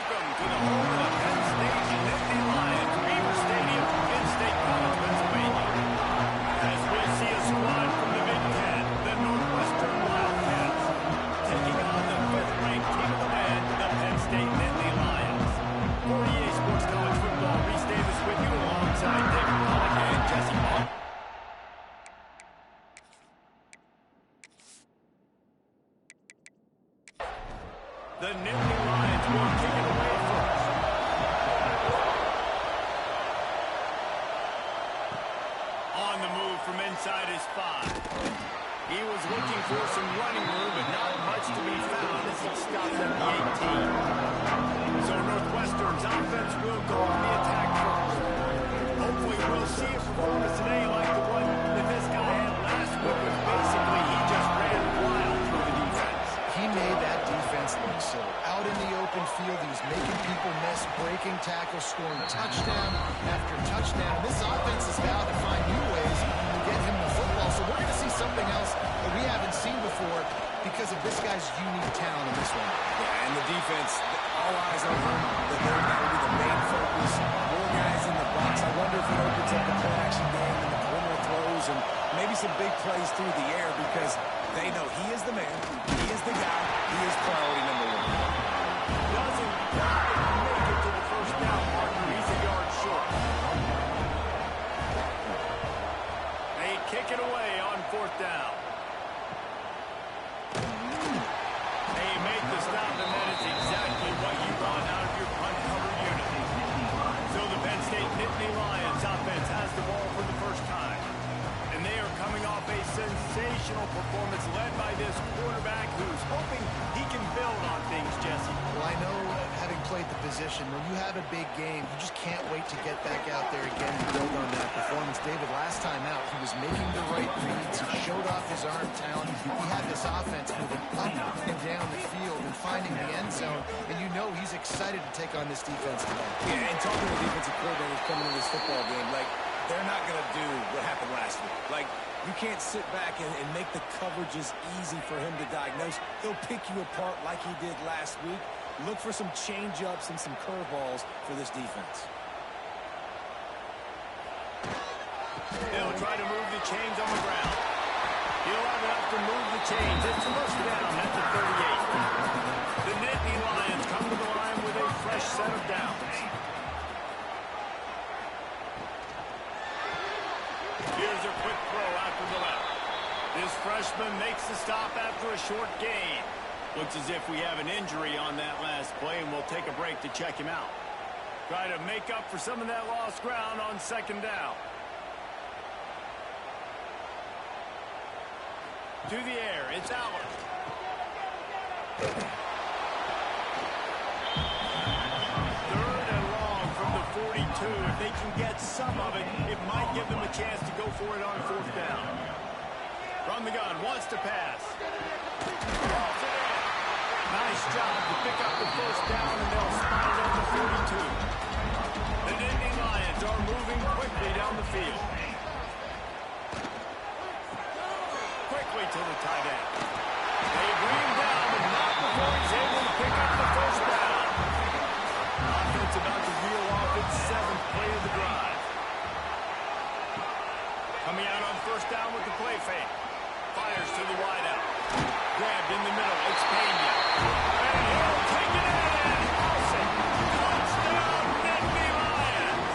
Welcome to the home of the Penn State Nittany Lions, Beaver Stadium, Penn State College, Pennsylvania. As we see a squad from the Big-Ten, the Northwestern Wildcats, taking on the fifth-ranked team of the land, the Penn State Nittany Lions. 48 Sports College Football, Reese Davis with you alongside David Pollack and Jesse Mark. The Nittany Lions will kick it away first. On the move from inside his 5. He was looking for some running room, but not much to be found as he stopped at the 18. So Northwestern's offense will go on the attack first. Hopefully we'll see a performance today like the one that this guy had last week, which basically he just ran wild through the defense. He made that defense look silly. Out in the open field, he was making people miss, breaking tackles, scoring touchdown after touchdown. This offense has vowed to find new ways to get him the football. So we're going to see something else that we haven't seen before because of this guy's unique talent in this one. Yeah, and the defense, all eyes on him. That will be the main focus. More guys in the box. I wonder if it opens up the play-action game and the perimeter throws and maybe some big plays through the air because they know he is the man, he is the guy, he is priority number 1. Doesn't make it to the first down marker. He's a yard short. They kick it away on 4th down. They make the stop, and that is exactly what you want out of your punt cover unit. So the Penn State Nittany Lions offense has the ball for the first time. And they are coming off a sensational performance led by this quarterback who's hoping he can build on things, Jesse. Well, I know, having played the position, when you have a big game, you just can't wait to get back out there again and build on that performance. David, last time out, he was making the right reads. He showed off his arm talent. He had this offense moving up and down the field and finding the end zone. And you know he's excited to take on this defense today. Yeah, and talking to defensive coordinators coming into this football game, like, they're not going to do what happened last week. Like, you can't sit back and make the coverages easy for him to diagnose. He'll pick you apart like he did last week. Look for some change-ups and some curveballs for this defense. They'll try to move the chains on the ground. He'll have enough to move the chains. It's a first down at the 38. The Nittany Lions come to the line with a fresh set of downs. Here's a quick throw out to the left. This freshman makes the stop after a short gain. Looks as if we have an injury on that last play, and we'll take a break to check him out. Try to make up for some of that lost ground on 2nd down. To the air, it's Allen. Third and long from the 42. If they can get some of it, it might give them a chance to go for it on 4th down. From the gun, wants to pass. Nice job to pick up the first down, and they'll spot it on the 42. The Nittany Lions are moving quickly down the field. Quickly to the tight end. They bring him down, but not before he's able to pick up the first down. Offense about to reel off its 7th play of the drive. Coming out on 1st down with the play fake. Fires to the wideout. Grabbed in the middle. It's Pena. And he'll take it in and house it. Touchdown, Nittany Lions.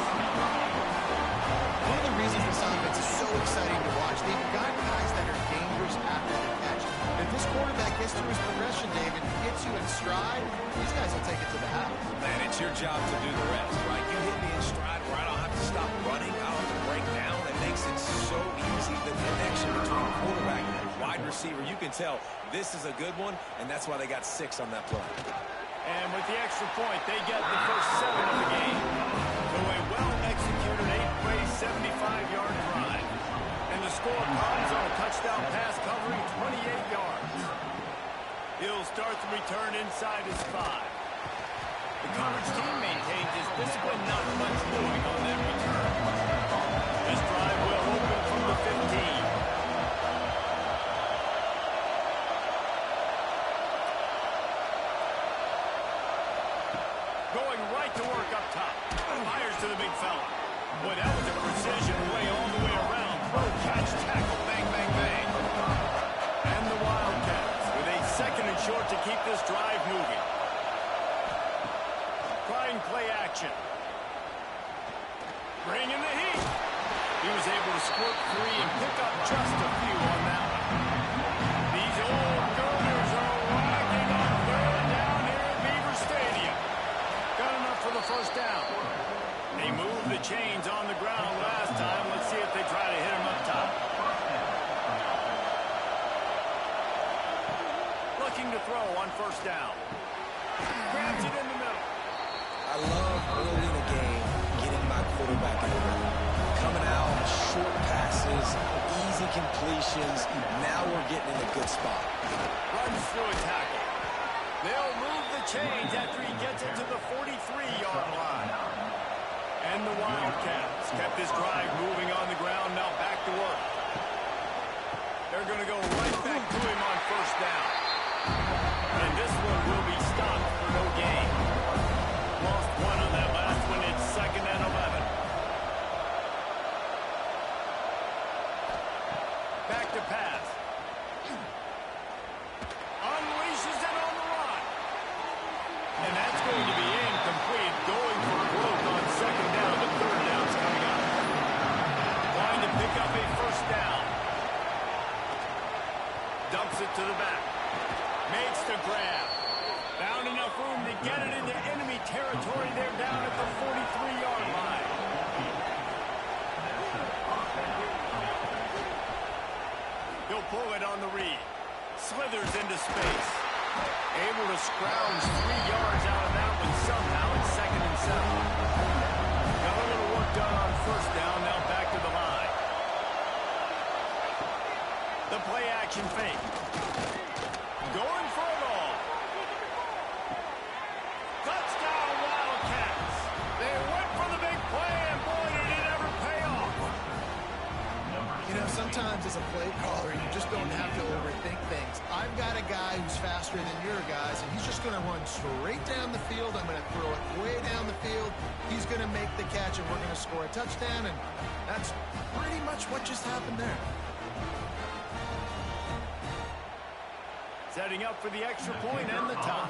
One of the reasons this offense is so exciting to watch, they've got guys that are dangerous after the catch. If this quarterback gets through his progression, David, gets you in stride, these guys will take it to the house. Man, it's your job to do the rest, right? You hit me in stride where I don't have to stop running. I don't have to break down. It makes it so easy, the connection between quarterback and wide receiver. You can tell this is a good one, and that's why they got 6 on that play. And with the extra point, they get the first 7 of the game. So a well-executed 8-play, 75-yard drive. And the score comes on a touchdown pass covering 28 yards. He'll start the return inside his 5. The coverage team maintains his discipline, not much doing on that return. This drive will open from the 15. Going right to work up top. Fires to the big fella. Boy, that was a precision way all the way around. Throw, catch, tackle, bang, bang, bang. And the Wildcats with a second and short to keep this drive moving. Trying play action. Bring in the heat. He was able to squirt free and pick up just a few on that one. These old Gooners are rocking on third down here at Beaver Stadium. Got enough for the first down. They moved the chains on the ground last time. Let's see if they try to hit him up top. Looking to throw on first down. Grabs it in the middle. I love early in the game getting my quarterback in the rhythm. Coming out, short passes, easy completions. Now we're getting in a good spot. Runs through a tackle. They'll move the chains after he gets it to the 43-yard line. And the Wildcats kept this drive moving on the ground, now back to work. They're going to go right back to him on first down. And this one will be stopped for no gain. Lost one on that last one. It's 2nd and 11. Back to pass. Unleashes it on the run. And that's going to be incomplete. Going for broke on second down, but third down's coming up. Trying to pick up a first down. Dumps it to the back. Makes the grab. Found enough room to get it into enemy territory. They're down at the 43-yard line. He'll pull it on the read. Slithers into space. Able to scrounge 3 yards out of that one somehow. It's 2nd and 7. Got a little work done on first down. Now back to the line. The play action fake. Going for it all. Touchdown Wildcats. They went for the big play, and boy, did it ever pay off. You know, sometimes as a play caller, you just don't have to overthink things. I've got a guy who's faster than your guys, and he's just going to run straight down the field. I'm going to throw it way down the field. He's going to make the catch, and we're going to score a touchdown, and that's pretty much what just happened there. Setting up for the extra point and the tie.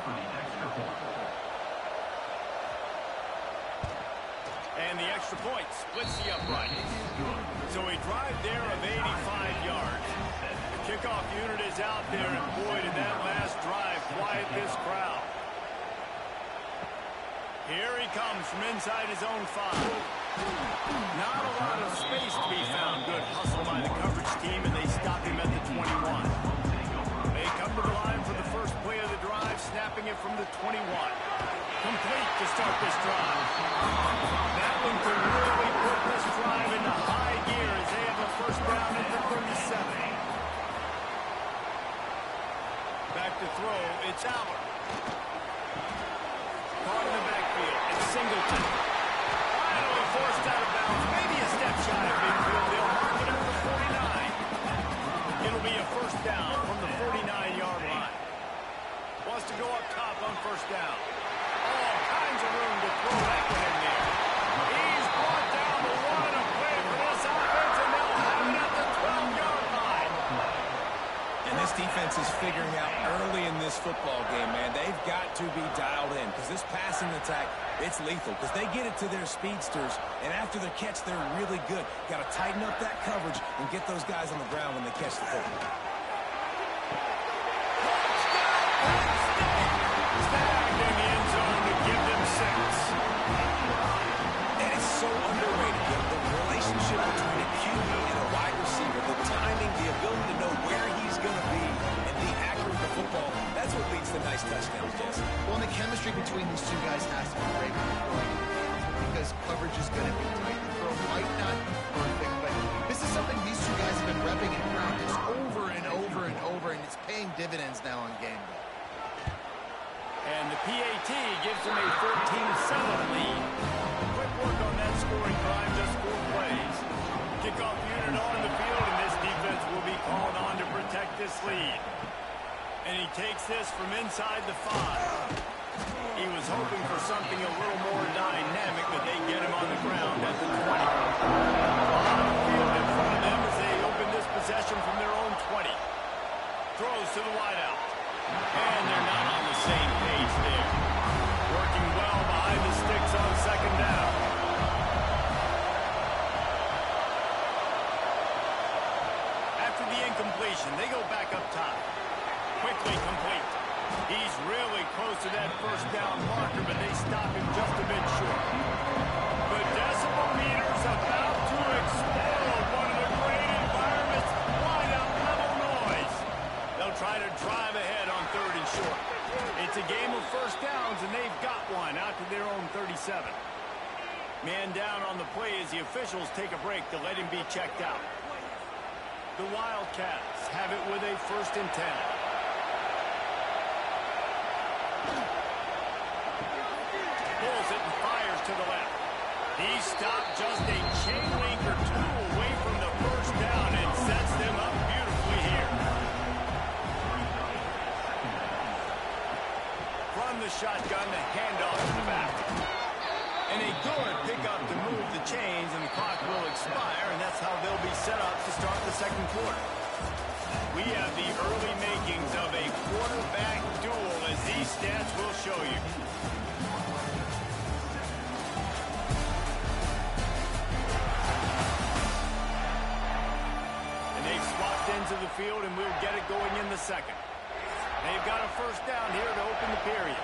And the extra point splits the upright. So a drive there of 85 yards. The kickoff unit is out there, and boy, did that last drive quiet this crowd. Here he comes from inside his own 5. Not a lot of space to be found. Good hustle by the coverage team, and they stop him at the 21. They come to the line for the first play of the drive, snapping it from the 21. Complete to start this drive. That one could really put this drive into high gear as they have a first down at the 37. Back to throw, it's Aller. Caught in the backfield, it's Singleton. Finally forced out of bounds, maybe a step shy of midfield. They'll mark it at the 49. It'll be a first down from the 49-yard line. Wants to go up top on first down. All kinds of room to throw that one in there. He's brought down the one to play for this offense, and they'll have it at the 12-yard line. And this defense is figuring out early in this football game, man. They've got to be dialed in because this passing attack, it's lethal because they get it to their speedsters, and after the catch, they're really good. Got to tighten up that coverage and get those guys on the ground when they catch the football. Snagged in the end zone to give them 6. And it's so underrated, the relationship between a QB and a wide receiver, the timing, the ability to know where he's going to be, and be accurate with the football, that's what leads to nice touchdowns, Jesse. Well, and the chemistry between these two guys has to be great because coverage is going to be tight. The throw might not be perfect, but this is something these two guys have been repping in practice over and over and over, and it's paying dividends now on game day. And the PAT gives them a 14-7 lead. Quick work on that scoring drive, just 4 plays. Kickoff unit on the field, and this defense will be called on to protect this lead. And he takes this from inside the 5. He was hoping for something a little more dynamic, but they get him on the ground at the 20. On the field in front of them as they open this possession from their own 20. Throws to the wideout. And they're not on the same page there. Working well behind the sticks on second down. After the incompletion, they go back up top. Quickly complete. He's really close to that first down marker, but they stop him just a bit short. The decibel meter's about to explode. One of the great environments. Wideout level noise. They'll try to drive ahead on 3rd and short. It's a game of first downs, and they've got one out to their own 37. Man down on the play as the officials take a break to let him be checked out. The Wildcats have it with a 1st and 10. Pulls it and fires to the left. He stopped just a chain link or two away from the first down and sets them up beautifully here. From the shotgun, the handoff to the back. And a good pickup to move the chains, and the clock will expire, and that's how they'll be set up to start the second quarter. We have the early makings of a quarterback duel, as these stats will show you. And they've swapped into the field, and we'll get it going in the second. They've got a first down here to open the period.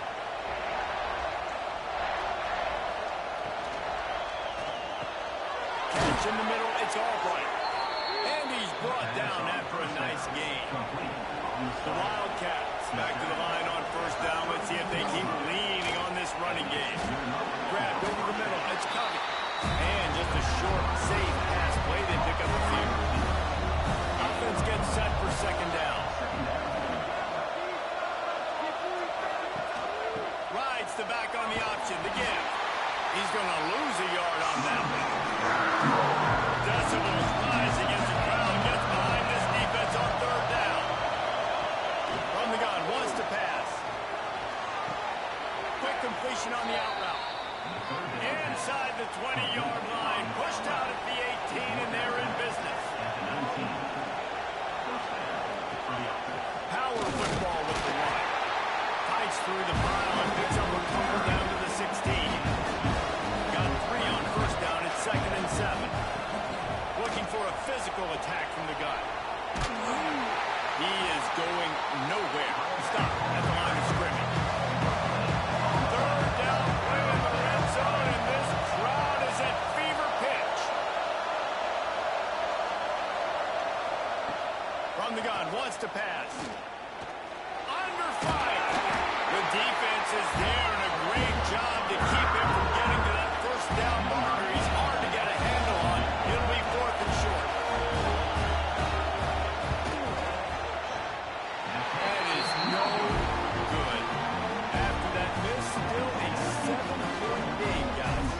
Catch in the middle, it's Albright. And he's brought down after a nice gain. The Wildcats back to the line on first down. Let's see if they keep leaning on this running game. Grabbed over the middle, it's Covey. And just a short, safe pass play, they pick up a few. Offense gets set for second down. Rides the back on the option, the give. He's going to lose a yard on that one. Decibels rising as the crowd gets behind this defense on 3rd down. From the gun, wants to pass. Quick completion on the out route. Inside the 20-yard line, pushed out at the 18, and they're in business. Power football with the one. Fights through the pile and picks up a couple down to the 16. Got 3 on first down at 2nd and 7. Looking for a physical attack from the gun. He is going nowhere. Stop at the line of scrimmage. 3rd down play in the red zone, and this crowd is at fever pitch. From the gun, wants to pass. Under fire. The defense is there, and a great job to keep him from getting to that first down marker. He's hard to get a handle on. It'll be 4th and short. That is no good. After that miss, still a 7-point game, guys.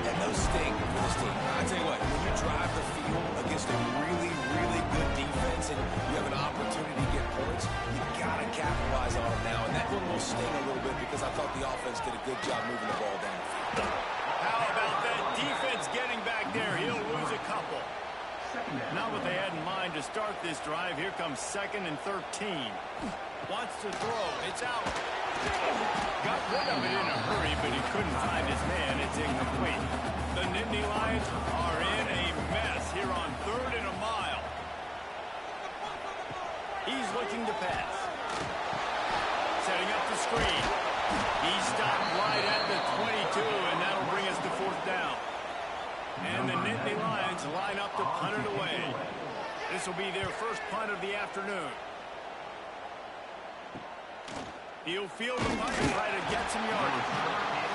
And those sting for this team. I tell you what, when you drive the field against a really, really good defense and you have an opportunity to get points, you got to capitalize on it now. And that one will sting a little bit because I thought the offense did a good job moving the ball down the field. How about that defense getting back there? He'll lose a couple. Not what they had in mind to start this drive. Here comes 2nd and 13. Wants to throw. It's out. Got rid of it in a hurry, but he couldn't find his man. It's incomplete. The Nittany Lions are in a mess here on 3rd and a mile. He's looking to pass. Setting up the screen. He stopped right at the 22, and that'll bring us to 4th down. And the Nittany Lions line up to punt it away. This will be their first punt of the afternoon. He'll field the punt and try to get some yardage.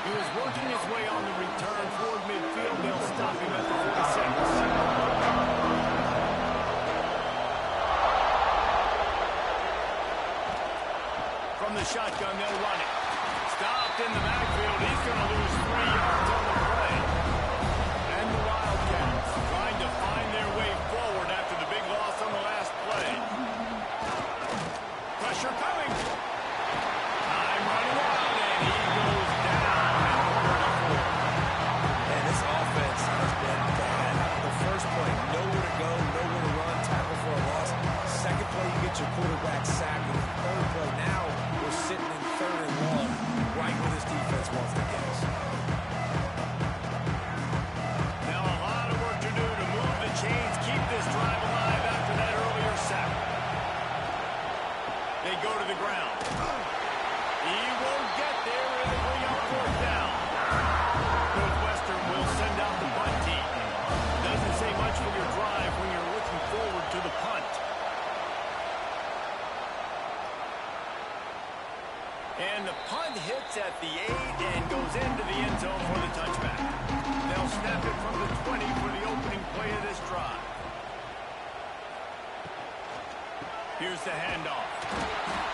He was working his way on the return toward midfield. They'll stop him at the 46. From the shotgun, they'll run it. Stopped in the backfield. He's going to lose 3 yards on the play. And the Wildcats trying to find their way forward after the big loss on the last play. Pressure coming. Time running out, And the punt hits at the 8 and goes into the end zone for the touchback. They'll snap it from the 20 for the opening play of this drive. Here's the handoff.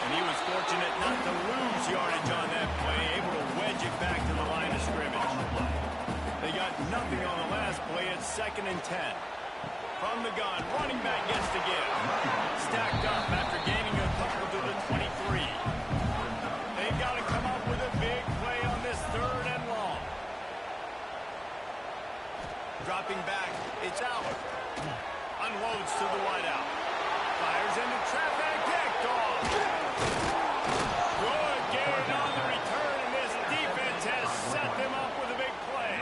And he was fortunate not to lose yardage on that play, able to wedge it back to the line of scrimmage. They got nothing on the last play. It's 2nd and 10. From the gun, running back gets to give. Stacked up after gaining a couple to the 23. They've got to come up with a big play on this 3rd and long. Dropping back, it's out. Unloads to the wideout. Fires into traffic, picked off. Good gain on the return, and this defense has set them up with a big play.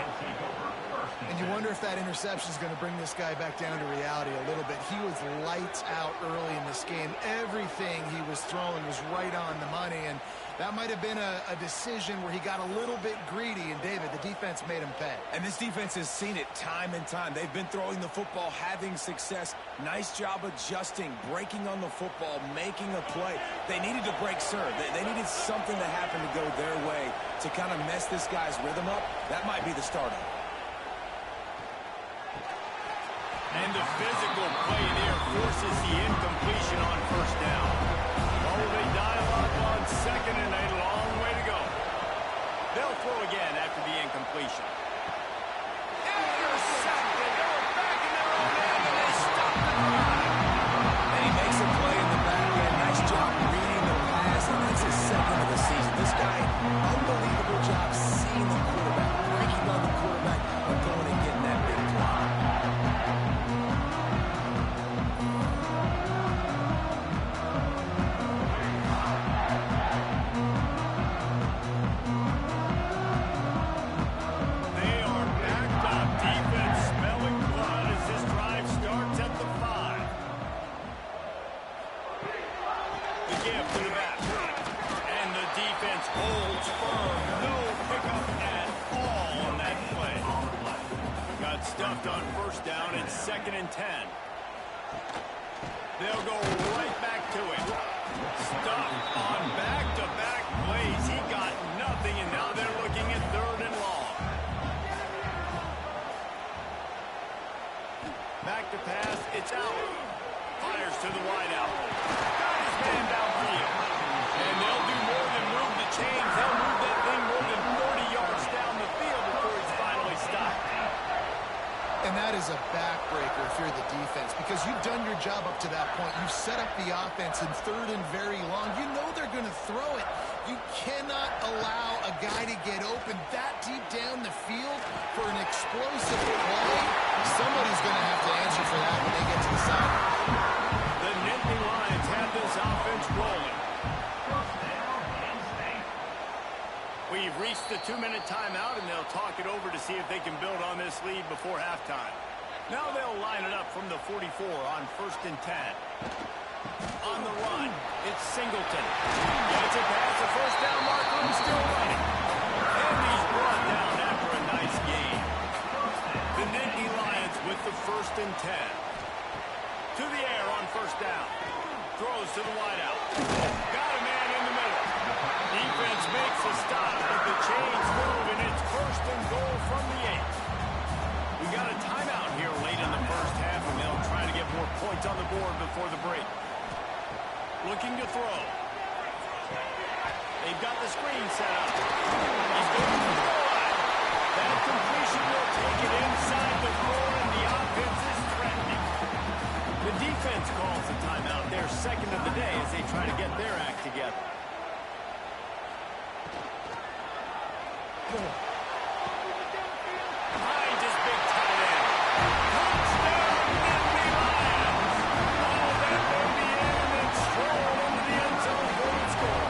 And you wonder if that interception is going to bring this guy back down to reality a little bit. He was lights out early in this game. Everything he was throwing was right on the money, and that might have been a decision where he got a little bit greedy, and David, the defense made him pay. And this defense has seen it time and time. They've been throwing the football, having success. Nice job adjusting, breaking on the football, making a play. They needed to break serve. They needed something to happen to go their way to kind of mess this guy's rhythm up. That might be the start of it. And the physical play there forces the incompletion on 1st down. Oh, they dial up on 2nd and a long way to go. They'll throw again after the incompletion. Intercepted. They're back in their own end, and they stop the drive. And he makes a play in the back end. Nice job reading the pass, and that's his 2nd of the season. This guy, unbelievable job seeing the quarterback, breaking on the quarterback, and going and getting that big play. Stuffed on 1st down. It's 2nd and 10. They'll go right back to it. Stuffed on back-to-back plays. He got nothing, and now they're looking at 3rd and long. Back to pass. It's out. Fires to the wideout. Got his man downfield. And they'll do more than move the chains. They'll move that thing more than 40 yards down the field before he's finally stopped. And that is a backbreaker if you're the defense, because you've done your job up to that point. You've set up the offense in 3rd and very long. You know they're going to throw it. You cannot allow a guy to get open that deep down the field for an explosive play. Somebody's going to have to answer for that when they get to the sideline. The Nittany Lions have this offense rolling. We've reached the 2-minute timeout, and they'll talk it over to see if they can build on this lead before halftime. Now they'll line it up from the 44 on 1st and 10. On the run, it's Singleton. Gets it past the 1st down marker and still running. And he's brought down after a nice gain. The Nittany Lions with the 1st and 10. To the air on 1st down. Throws to the wideout. Got a man in the middle. Defense makes a stop, but the chains move, and it's 1st and goal from the 8. We got a timeout here late in the 1st half, and they'll try to get more points on the board before the break. Looking to throw. They've got the screen set up. He's going to throw it. That completion will take it inside the 4, and the offense is threatening. The defense calls the timeout, their 2nd of the day, as they try to get their act together. Behind his big tight end. Touchdown, Nittany Lions. Oh, that may be in and strolling into the end zone for the score.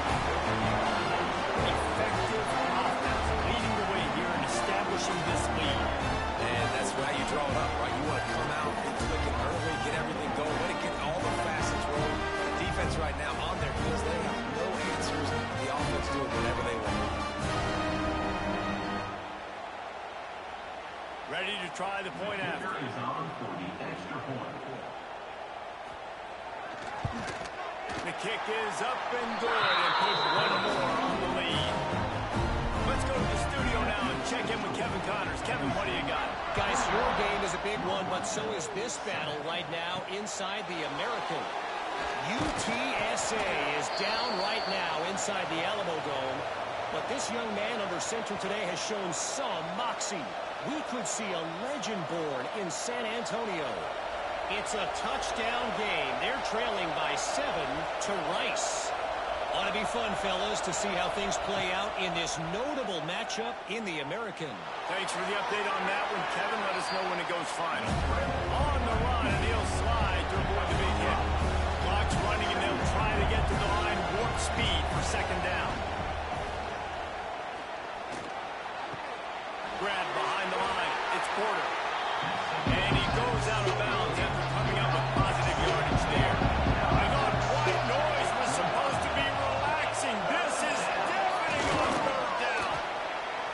Effective offense leading the way here and establishing this lead. And that's why you draw it up, right? You want to come out and click it early, get everything going, want to get all the facets rolling. Defense right now on their heels. They have no answers. The offense doing whatever they want. Ready to try the point after. The kick is up and good, and put one more on the big one, but so is this battle right now inside the American. UTSA is down right now inside the Alamo Dome. But this young man under center today has shown some moxie. We could see a legend born in San Antonio. It's a touchdown game. They're trailing by 7 to Rice. Ought to be fun, fellas, to see how things play out in this notable matchup in the American. Thanks for the update on that one, Kevin. Let us know when it goes final. On the run, and he'll slide to avoid the big hit. Clock's running, and they'll try to get to the line. Warp speed for second down. Grab behind the line. It's Porter. And he goes out of bounds after coming up with positive yardage there. I thought white noise was supposed to be relaxing. This is deafening on third down.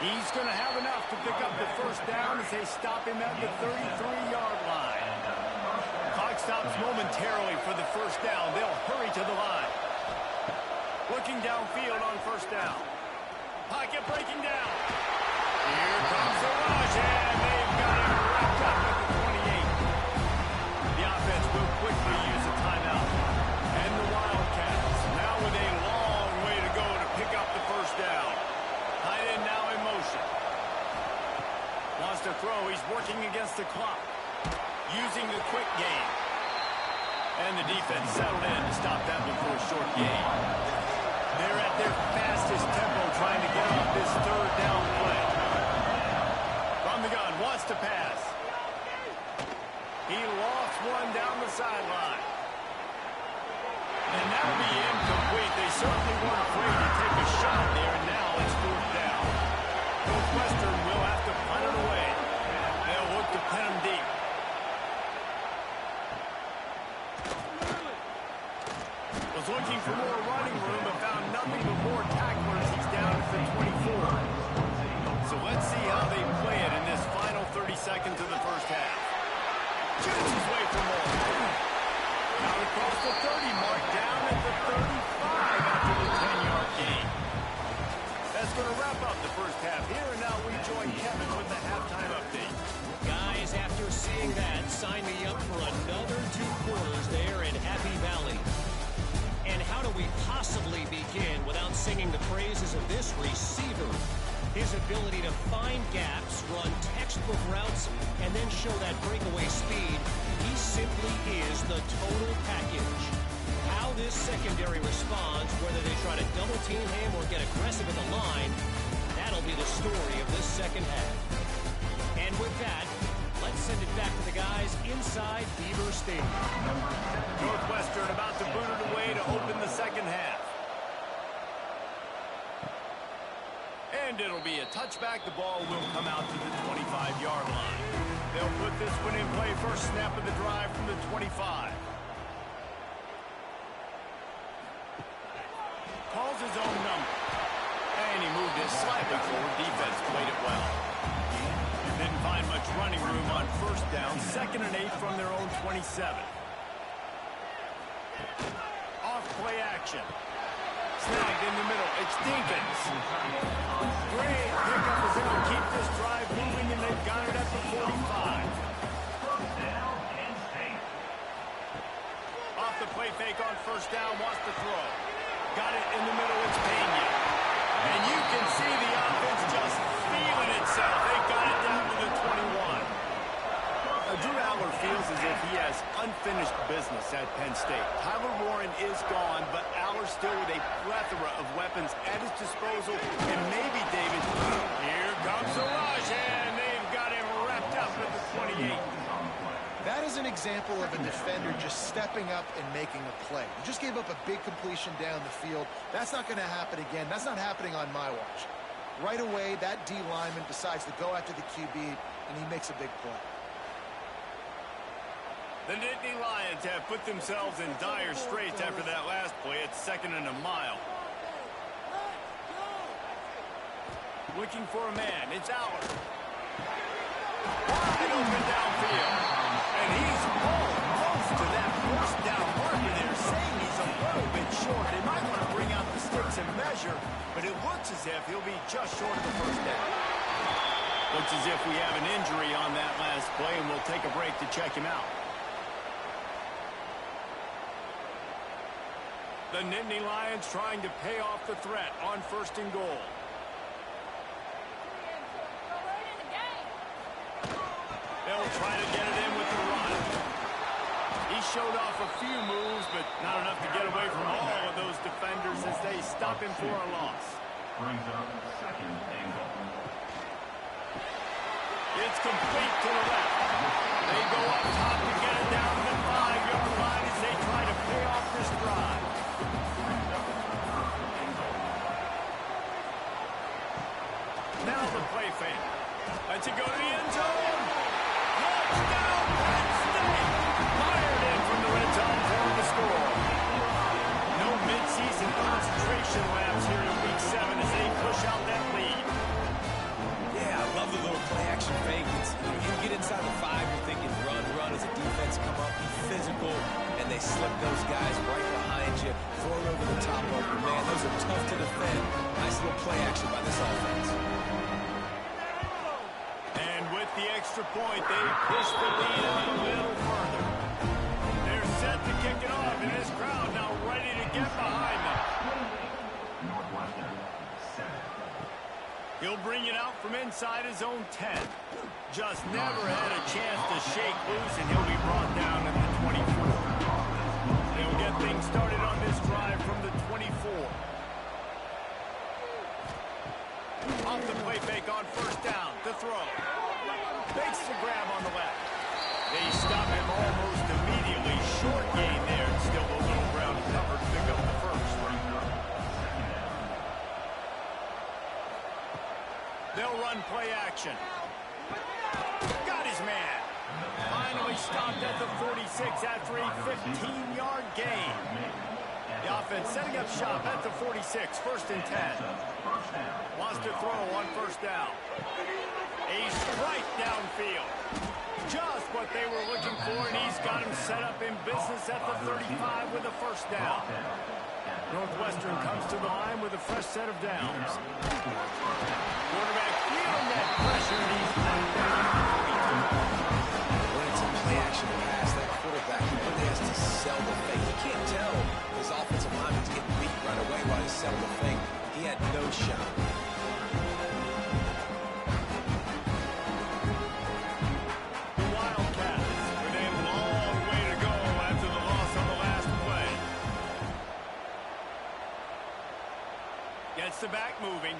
He's going to have enough to pick up the first down as they stop him at the 33-yard line. Clock stops momentarily for the first down. They'll hurry to the line. Looking downfield on first down. Pocket breaking down. Here comes the rush, and they've got him wrapped up at the 28. The offense will quickly use a timeout. And the Wildcats now with a long way to go to pick up the first down. Tight end now in motion. Wants to throw. He's working against the clock. Using the quick game. And the defense settled in to stop that one for a short gain. They're at their fastest tempo trying to get off this third down play. From the gun, wants to pass. He lost one down the sideline. And that'll be incomplete. They certainly weren't afraid to take a shot there, and now it's fourth down. Northwestern will have to punt it away. They'll look to pin him deep. Was looking for more running room, but found nothing but more tacklers. He's down at the 24. So let's see how they play it in this final 30 seconds of the first half. Shoots his way for more. Out across the 30 mark, down at the 35 after the 10-yard gain. That's going to wrap up the first half here, and now we join Kevin with the halftime update. Guys, after seeing that, sign me up for another 2 quarters there in Happy Valley. And how do we possibly begin without singing the praises of this receiver? His ability to find gaps, run textbook routes, and then show that breakaway speed. He simply is the total package. How this secondary responds, whether they try to double team him or get aggressive at the line, that'll be the story of this second half. And with that, let's send it back to the guys inside Beaver Stadium. Northwestern about to boot it away to open the second half. And it'll be a touchback. The ball will come out to the 25-yard line. They'll put this one in play. First snap of the drive from the 25. Calls his own number. And he moved it slightly forward. Defense played it well. Didn't find much running room on first down. 2nd and 8 from their own 27. Off play action. Snagged in the middle. It's Dinkins. Great pickup as they'll keep this drive moving, and they've got it at the 45. Off the play fake on first down. Wants to throw. Got it in the middle. It's Pena. And you can see the offense just feeling itself. They got it down to the 21. Drew Aller feels as if he has unfinished business at Penn State. Tyler Warren is gone, but Aller still with a plethora of weapons at his disposal. And maybe, David, here comes the rush, and they've got him wrapped up at the 28. That is an example of a defender just stepping up and making a play. You just gave up a big completion down the field. That's not going to happen again. That's not happening on my watch. Right away, that D lineman decides to go after the QB, and he makes a big play. The Nittany Lions have put themselves in dire straits after that last play. It's 2nd and a mile. Looking for a man. It's Aller. Wide open downfield. And he's close to that first down marker there, saying he's a little bit short. They might want to bring out the sticks and measure, but it looks as if he'll be just short of the first down. Looks as if we have an injury on that last play, and we'll take a break to check him out. The Nittany Lions trying to pay off the threat on 1st and goal. They'll try to get it in with the run. He showed off a few moves, but not enough to get away from all of those defenders as they stop him for a loss. Brings up 2nd and goal. It's complete to the left. They go up top to get it down to the 5-yard line as they try to pay off this drive. Now the play fake. Lets it go to the end zone. Touchdown, Penn State. Fired in from the red zone for the score. No midseason concentration laps here in Week 7 as they push out that lead. Yeah, I love the little play-action fake. You get inside the 5, you're thinking run as a defense come up, be physical, and they slip those guys right behind you, throw it over the top of you. Man, those are tough to defend. Nice little play action by this offense. And with the extra point, they push the lead out a little further. They're set to kick it off, and this crowd now ready to get behind them. Northwestern, 7. He'll bring it out from inside his own 10. Just never had a chance to shake loose, and he'll be brought down at the 24. They'll get things started on this drive from the 24. Off the play fake on 1st down. To throw. Fakes the grab on the left. They stop him almost immediately. Short gain there, and still a little ground cover to pick up the 1st. They'll run play action. Got his man. Finally stopped at the 46 after a 15-yard gain. The offense setting up shop at the 46, 1st and 10. Wants to throw on 1st down. A strike downfield. Just what they were looking for, and he's got him set up in business at the 35 with a 1st down. Northwestern comes to the line with a fresh set of downs. Quarterback feeling that pressure, and he's back down. When it's a play-action pass, that quarterback really has to sell the fake. You can't tell his offensive lineman's getting beat right away while he's selling the fake. He had no shot. The Wildcats with a long way to go after the loss on the last play. Gets the back moving.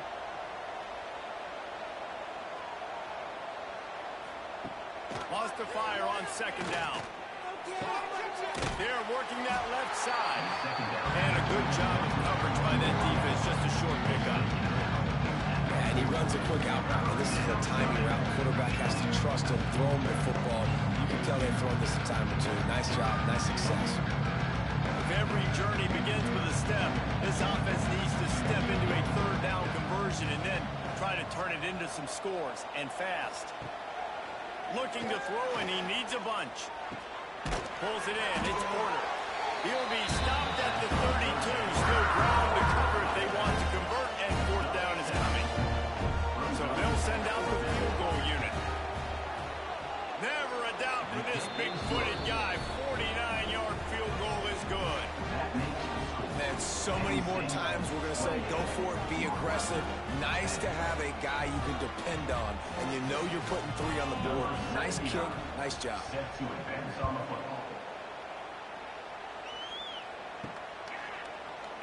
Lost to fire on 2nd down. They're working that left side. And a good job of coverage by that defense. Just a short pickup. And he runs a quick out route. And this is a timing route. Quarterback has to trust him, throw him the football. You can tell they've thrown this a time or two. Nice job, nice success. If every journey begins with a step, this offense needs to step into a 3rd down conversion and then try to turn it into some scores, and fast. Looking to throw, and he needs a bunch. Pulls it in. It's Porter. He'll be stopped at the 32. Still ground to cover if they want to convert, and 4th down is coming. So they'll send out the field goal unit. Never a doubt for this big-footed guy. 49-yard field goal is good. Man, so many more times we're going to say go for it, be aggressive. Nice to have a guy you can depend on, and you know you're putting 3 on the board. Nice kick, nice job. Set to advance on the football.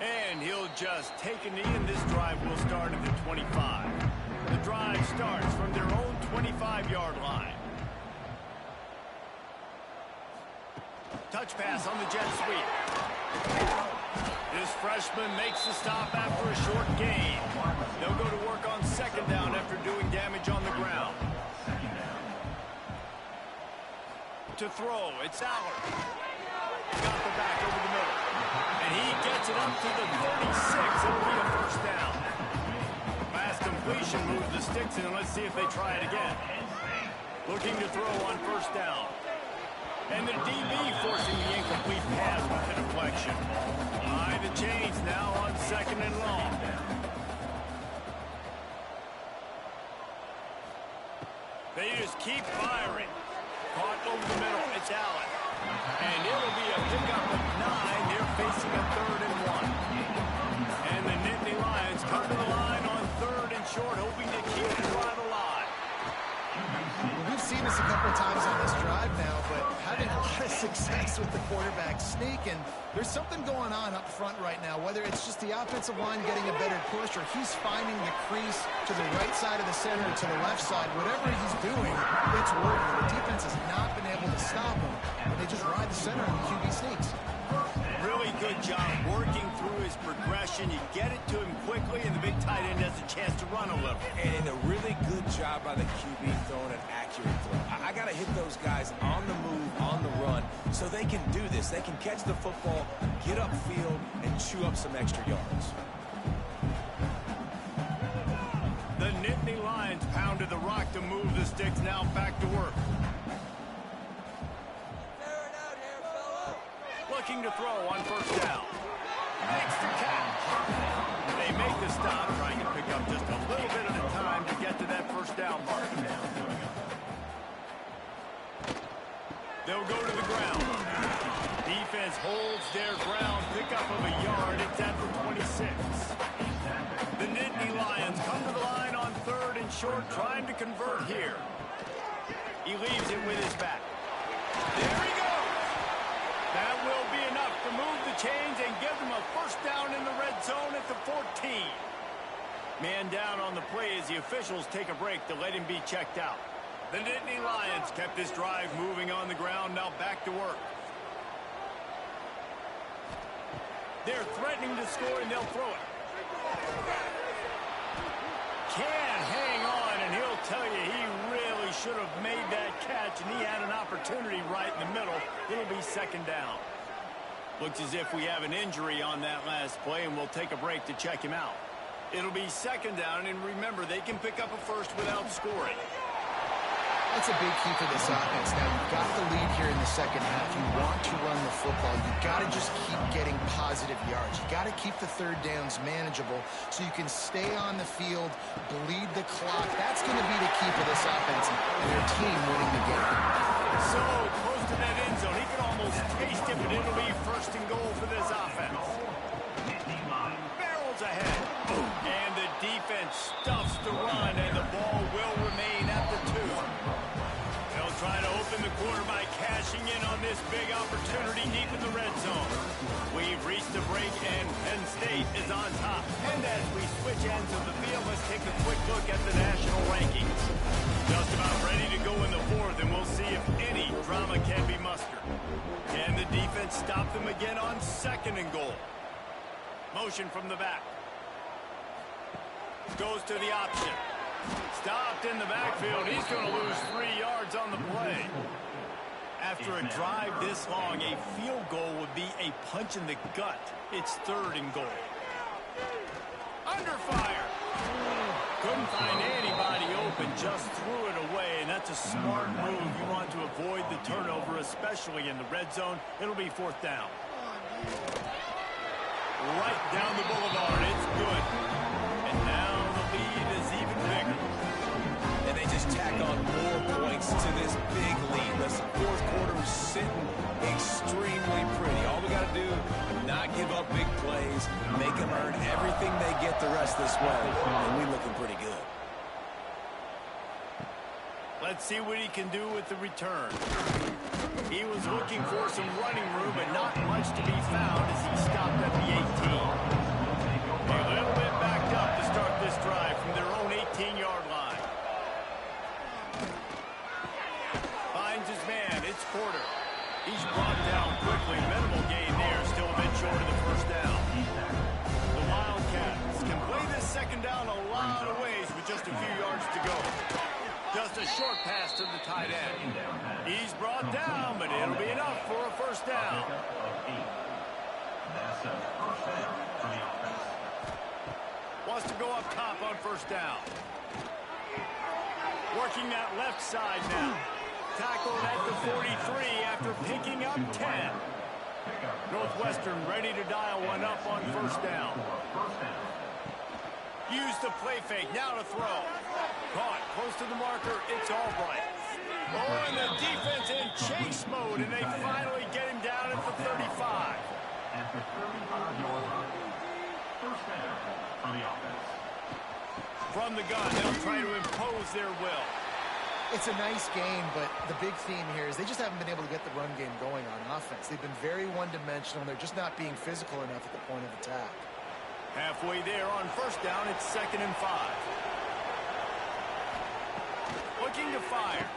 And he'll just take a knee, and this drive will start at the 25. The drive starts from their own 25-yard line. Touch pass on the jet sweep. This freshman makes the stop after a short gain. They'll go to work on 2nd down after doing damage on the ground. To throw, it's Aller. Got the back over the middle. And he gets it up to the 36. It'll be a 1st down. Last completion moves the sticks in, and let's see if they try it again. Looking to throw on 1st down. And the DB forcing the incomplete pass with the deflection. High the chains now on 2nd and long. They just keep firing. Caught over the middle. It's Allen. And it'll be a pickup of 9. They're facing a 3rd and 1. And the Nittany Lions come to the line on 3rd and short, hoping to keep the drive alive. We've seen this a couple of times on this drive now, but having a lot of success with the quarterback sneak, and there's something going on up front right now, whether it's just the offensive line getting a better push or he's finding the crease to the right side of the center to the left side. Whatever he's doing, it's working. The defense has not been able to stop him, and they just ride the center and the QB sneaks. Really good job working through his progression. You get it to him quickly, and the big tight end has a chance to run a little. And a really good job by the QB throwing an accurate throw. I got to hit those guys on the move, on the run, so they can do this. They can catch the football, get upfield, and chew up some extra yards. The Nittany Lions pounded the rock to move the sticks. Now back to work. Looking to throw on 1st down. Makes the catch. They make the stop, trying to pick up just a little bit at a time to get to that 1st down mark. They'll go to the ground. Defense holds their ground. Pickup of a yard. It's at the 26. The Nittany Lions come to the line on 3rd and short, trying to convert here. He leaves it with his back. There he goes. That will be enough to move the chains and give them a 1st down in the red zone at the 14. Man down on the play as the officials take a break to let him be checked out. The Nittany Lions kept this drive moving on the ground. Now back to work. They're threatening to score, and they'll throw it. Can't hang on, and he'll tell you he really should have made that catch, and he had an opportunity right in the middle. It'll be 2nd down. Looks as if we have an injury on that last play, and we'll take a break to check him out. It'll be 2nd down, and remember, they can pick up a 1st without scoring. That's a big key for this offense. Now, you've got the lead here in the 2nd half. You want to run the football. You've got to just keep getting positive yards. You've got to keep the 3rd downs manageable so you can stay on the field, bleed the clock. That's going to be the key for this offense and their team winning the game. So, close to that end zone. He can almost taste it, but it'll be 1st and goal for this offense. Barrels ahead. And the defense stuffs the run, and the ball will remain at the 2. They'll try to open the quarter by cashing in on this big opportunity deep in the red zone. We've reached the break, and Penn State is on top. And as we switch ends of the field, let's take a quick look at the national rankings. Just about ready to go in the 4th, and we'll see if any drama can be mustered. Can the defense stop them again on 2nd and goal? Motion from the back. Goes to the option. Stopped in the backfield. He's going to lose 3 yards on the play. After a drive this long, a field goal would be a punch in the gut. It's 3rd and goal. Under fire. Couldn't find anybody open, just threw it away, and that's a smart move. You want to avoid the turnover, especially in the red zone. It'll be 4th down. Right down the boulevard. It's good. And now the lead is even bigger. And they just tack on more points to this big lead. Listen, 4th quarter is sitting extremely pretty. All we got to do, not give up big plays, make them earn everything they get the rest this way, and we're looking pretty good. Let's see what he can do with the return. He was looking for some running room, but not much to be found as he stopped at the 18. A little bit backed up to start this drive from their own 18-yard line. Finds his man. It's Porter. He's brought down quickly. Minimal gain there. Still a bit short of the 1st down. The Wildcats can play this 2nd down a lot of ways with just a few yards to go. Just a short pass to the tight end. He's brought down, but it'll be enough for a 1st down. That's a 1st down for the offense. Wants to go up top on 1st down. Working that left side now. Tackled at the 43 after picking up 10. Northwestern ready to dial one up on 1st down. Use the play fake. Now to throw. Caught close to the marker. It's Albright. Oh, and the defense in chase mode, and they finally get him down at the 35. At the 35-yard line. First down for the offense. From the gun, they'll try to impose their will. It's a nice game, but the big theme here is they just haven't been able to get the run game going on offense. They've been very one-dimensional. They're just not being physical enough at the point of attack. Halfway there on first down, it's 2nd and 5. Looking to fire.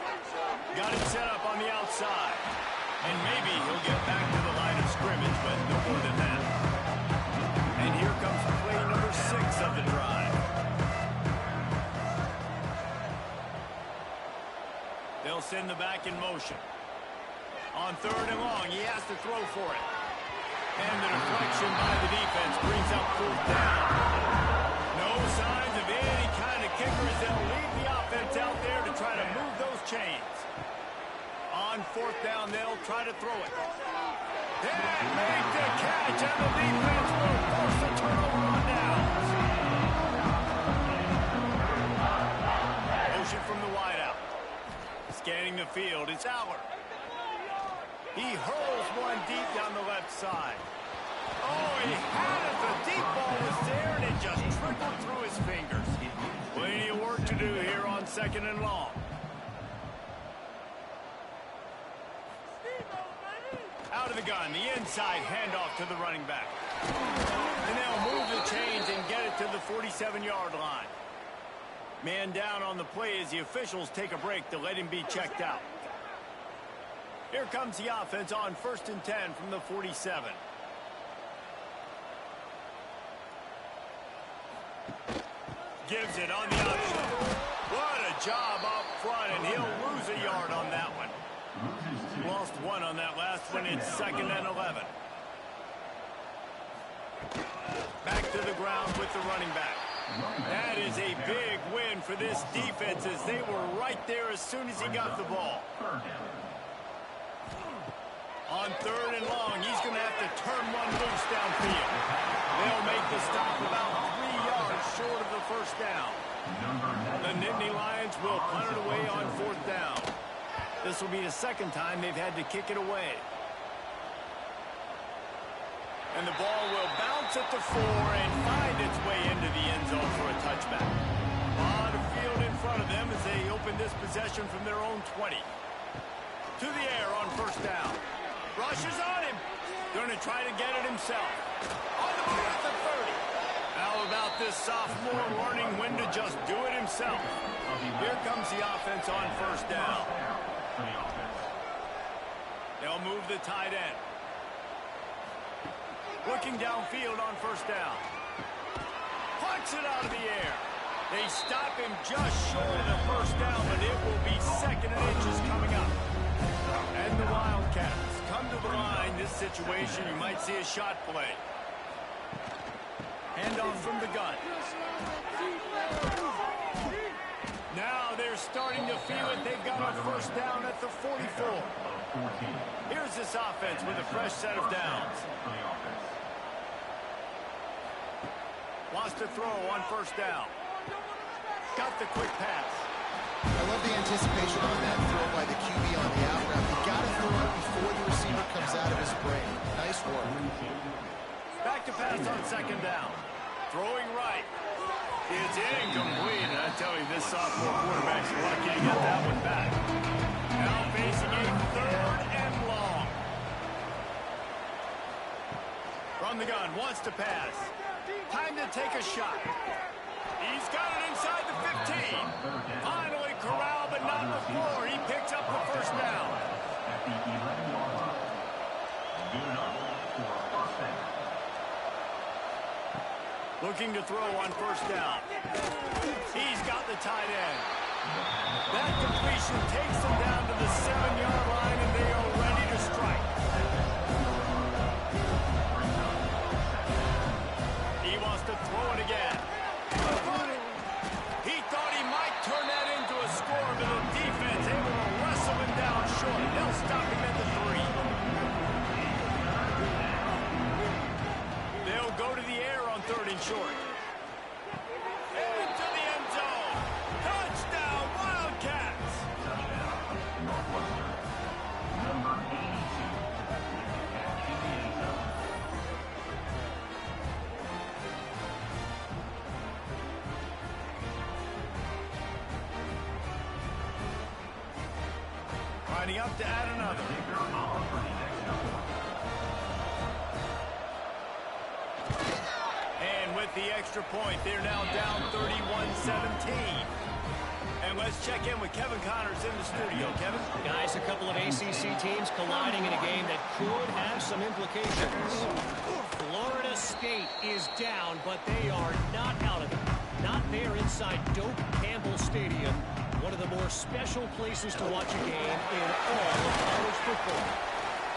Got it set up on the outside. And maybe he'll get back to the line of scrimmage, but no more than that. And here comes play number 6 of the drive. They'll send the back in motion. On 3rd and long, he has to throw for it. And the deflection by the defense brings up 4th down. No signs of any kind of kickers. They'll leave the offense out there to try to move those chains. On 4th down, they'll try to throw it. They make the catch, and the defense will force the turnover on downs. Motion from the wideout. Scanning the field, it's Aller. He hurls one deep down the left side. Oh, he had it. The deep ball was there, and it just trickled through his fingers. Plenty of work to do here on 2nd and long. Out of the gun, the inside handoff to the running back. And they'll move the chains and get it to the 47-yard line. Man down on the play as the officials take a break to let him be checked out. Here comes the offense on 1st and 10 from the 47. Gives it on the option. What a job up front, and he'll lose a yard on that one. Lost 1 on that last one. It's 2nd and 11. Back to the ground with the running back. That is a big win for this defense as they were right there as soon as he got the ball. On 3rd and long, he's going to have to turn one loose downfield. They'll make the stop about 3 yards short of the first down. The Nittany Lions will punt it away on 4th down. This will be the 2nd time they've had to kick it away. And the ball will bounce at the 4 and find its way into the end zone for a touchback. A lot of field in front of them as they open this possession from their own 20. To the air on 1st down. Rushes on him. Going to try to get it himself. On the move at the 30. How about this sophomore learning when to just do it himself? Here comes the offense on 1st down. They'll move the tight end. Looking downfield on 1st down. Punts it out of the air. They stop him just short of the 1st down, but it will be 2nd and inches coming up. And the Wildcats come to the line. This situation, you might see a shot play. Handoff from the gun. Now they're starting to feel it. They've got a 1st down at the 44. Here's this offense with a fresh set of downs. Wants to throw on 1st down. Got the quick pass. I love the anticipation on that throw by the QB on the out route. You got to throw it before the receiver comes out of his brain. Nice work. Back to pass on 2nd down. Throwing right. It's incomplete. And I tell you, this sophomore quarterback's lucky to get that one back. Now facing a 3rd and long. From the gun, wants to pass. Time to take a shot. He's got it inside the 15. Finally corralled, but not before. He picks up the 1st down. Looking to throw on 1st down. He's got the tight end. That completion takes them down to the 7-yard line, and they are ready to strike. He wants to throw it again. He thought he might turn that into a score, but the defense able to wrestle him down short. They'll stop him at the 3. They'll go to the air on 3rd and short. Lining up to add another. And with the extra point, they're now down 31-17. And let's check in with Kevin Connors in the studio. Kevin? Guys, a couple of ACC teams colliding in a game that could have some implications. Florida State is down, but they are not out of it. Not there inside Doak Campbell Stadium, one of the more special places to watch a game in all of college football.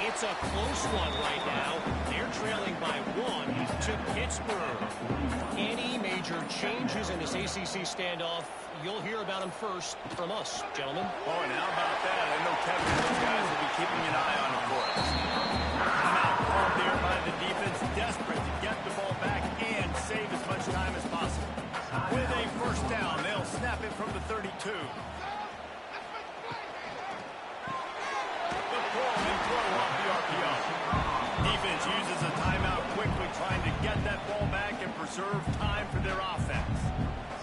It's a close one right now. They're trailing by 1 to Pittsburgh. Any major changes in this ACC standoff, you'll hear about them first from us, gentlemen. Oh, and how about that? I know Kevin and those guys will be keeping an eye on it for us. Timeout called there by the defense, desperate to get the ball back and save as much time as possible. With a first down, they'll snap it from the 32. The pull and throw off the RPO. Defense uses a timeout quickly, trying to get that ball back and preserve time for their offense.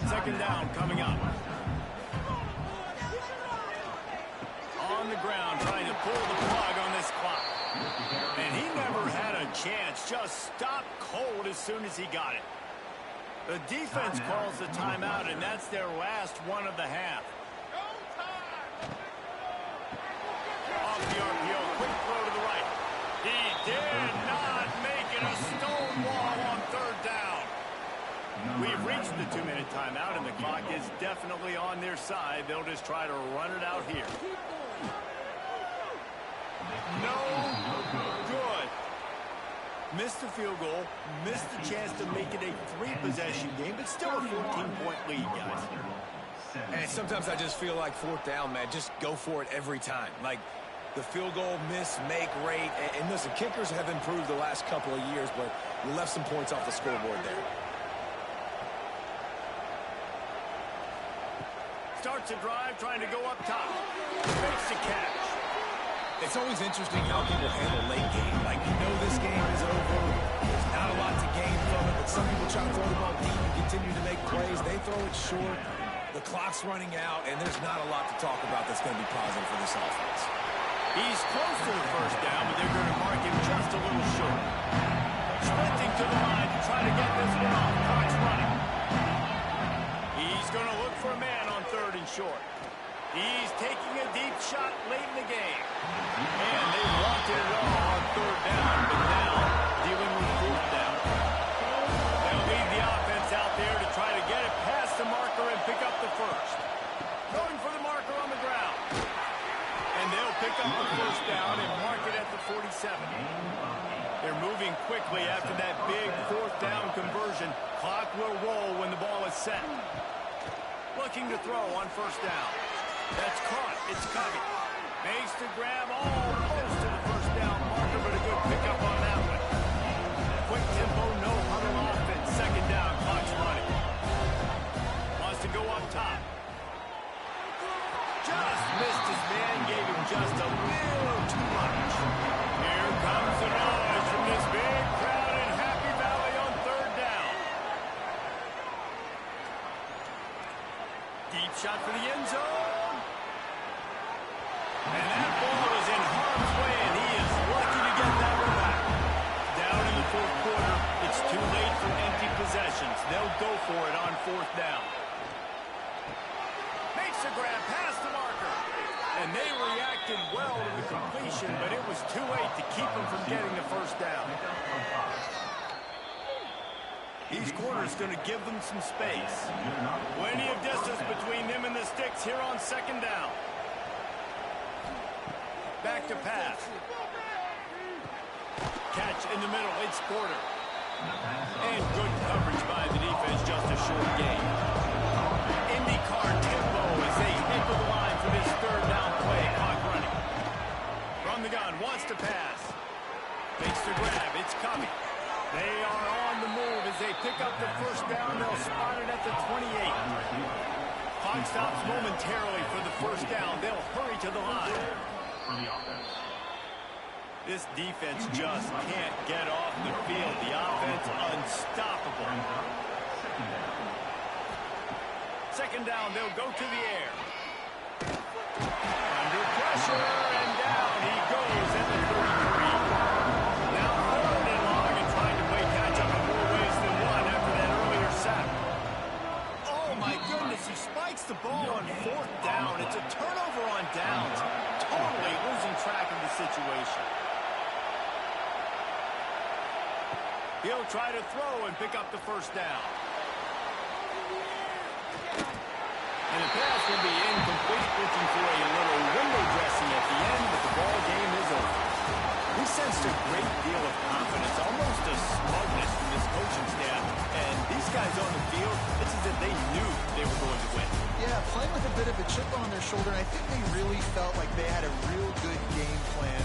Second down coming up. On the ground, trying to pull the plug on this clock. And he never had a chance. Just stopped cold as soon as he got it. The defense calls the timeout, and that's their last one of the half. Off the RPO, quick throw to the right. He did not make it. A stone wall on third down. We've reached the 2-minute timeout, and the clock is definitely on their side. They'll just try to run it out here. No good. Missed the field goal, missed the chance to make it a 3-possession game, but still a 14-point lead, guys. And sometimes I just feel like fourth down, man, just go for it every time. Like the field goal miss, make rate. And listen, kickers have improved the last couple of years, but we left some points off the scoreboard there. Starts a drive, trying to go up top. Makes the catch. It's always interesting how people handle late game. Like, you know this game is over. There's not a lot to gain from it, but some people try to throw the ball deep and continue to make plays. They throw it short. The clock's running out, and there's not a lot to talk about that's going to be positive for this offense. He's close to the first down, but they're going to mark him just a little short. Sprinting to the line to try to get this one off. Clock's running. He's going to look for a man on third and short. He's taking a deep shot late in the game. And they wanted it all on third down, but now dealing with fourth down. They'll leave the offense out there to try to get it past the marker and pick up the first. Going for the marker on the ground. And they'll pick up the first down and mark it at the 47. They're moving quickly after that big fourth down conversion. Clock will roll when the ball is set. Looking to throw on first down. That's caught. It's coming. Makes the grab almost to the first down marker, but a good pickup on that one. Quick tempo, no huddle offense. Second down, clock's running. Wants to go up top. Just missed his man, gave him just a little too much. Here comes the noise from this big crowd in Happy Valley on third down. Deep shot for the end zone. And that ball is in harm's way, and he is lucky to get that one back. Down in the fourth quarter, it's too late for empty possessions. They'll go for it on fourth down. Makes a grab past the marker. And they reacted well to the completion, but it was too late to keep them from getting the first down. These corners going to give them some space. Plenty of distance between them and the sticks here on second down. Back to pass. Catch in the middle. It's Porter. And good coverage by the defense. Just a short gain. IndyCar tempo as they head to the line for this third down play. Clock running. From the gun. Wants to pass. Makes the grab. It's coming. They are on the move as they pick up the first down. They'll spot it at the 28. Clock stops momentarily for the first down. They'll hurry to the line. This defense just can't get off the field. The offense unstoppable. Second down, they'll go to the air. Under pressure, a turnover on downs. Totally losing track of the situation. He'll try to throw and pick up the first down. And the pass will be incomplete, looking for a little window dressing at the end, but the ball game is over. We sensed a great deal of confidence, almost a smugness from this coaching staff. And these guys on the field, it's as if they knew they were going to win. Yeah, playing with a bit of a chip on their shoulder. I think they really felt like they had a real good game plan.